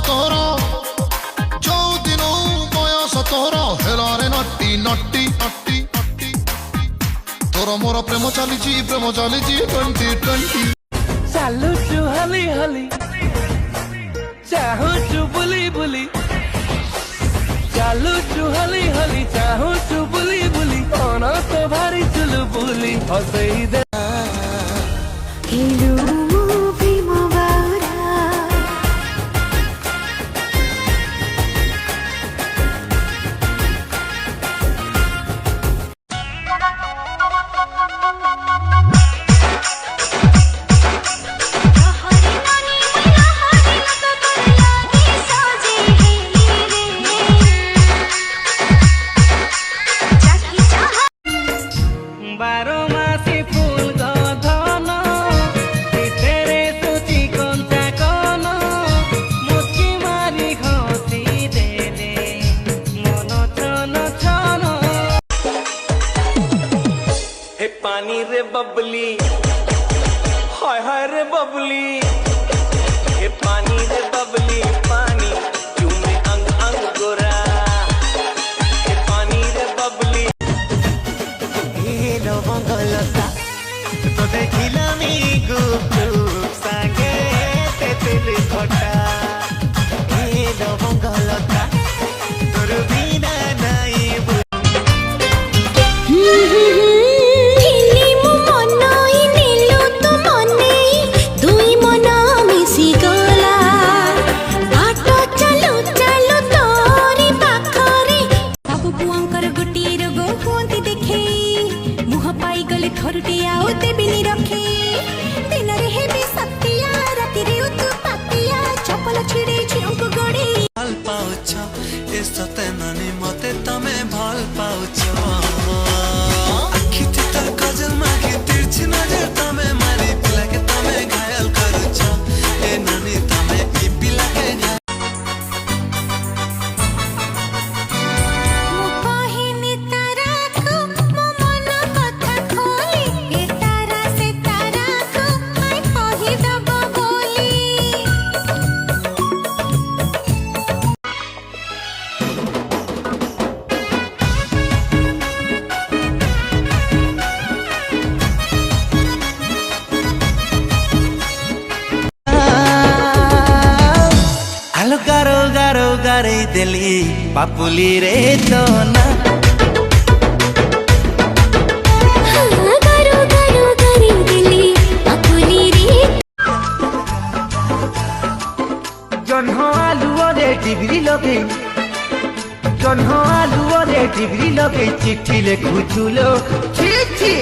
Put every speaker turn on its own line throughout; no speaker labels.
ତୋର ଯୋଉ ଦିନ ବୟସ ତୋର ହେଲାରେ ନଟି ନଟି ନଟି ନଟି ତୋର ମୋର ପ୍ରେମ ଚାଲିଛି 2020
ଚାଲୁଛୁ ହଲି ହଲି ଚାହୁଁଛୁ ବୁଲି ବୁଲି ଚାଲୁଛୁ ହଲି ହଲି ଚାହୁଁଛୁ ବୁଲି ବୁଲି କଣ ତ ଭାରି ଚୁଲୁ ବୁଲି ହସେଇ ଦେ पानी रे बबली हाय हाय रे बबली ये पानी रे बबली पानी चूमे अंग अंग गोरा ये पानी रे बबली
ये लवंगलता तो देखिला मी गुपचुप सागे तेतुल खटा ये लवंगलता तोर बिना नहीं
थरुटिया होते बिनी रखे दिन रे हेबी सतिया राति रे उतु पातिया चपल छिड़े छिंक गोड़ी
भल पाउछ ए सते ननी मते तमे भल पाउछ आखि त गजल मागे तिरछी नजर तमे मारी पिला के तमे घायल करूछ ए ननी तमे ई पिला के गारो गारो गारे दिली पापुली रे तो ना
गारो गारो गारे दिली पापुली रे
जन्ह आलू रे डिग्री लगे जन्ह आलू रे डिग्री लगे चिट्ठी लिखुचुलो छी छी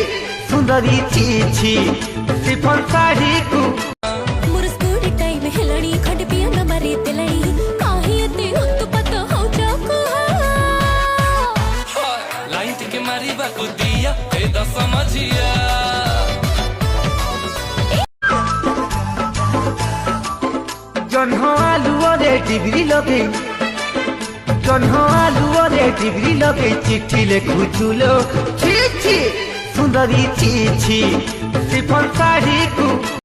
सुंदरी छी छी सिफन साड़ी को जन्ह आलू रे डिग्री लगे जन्ह आलू रे डिग्री लगे चिट्ठी लिखुचुलो छी छी सुंदरी छी छी सिफन साड़ी को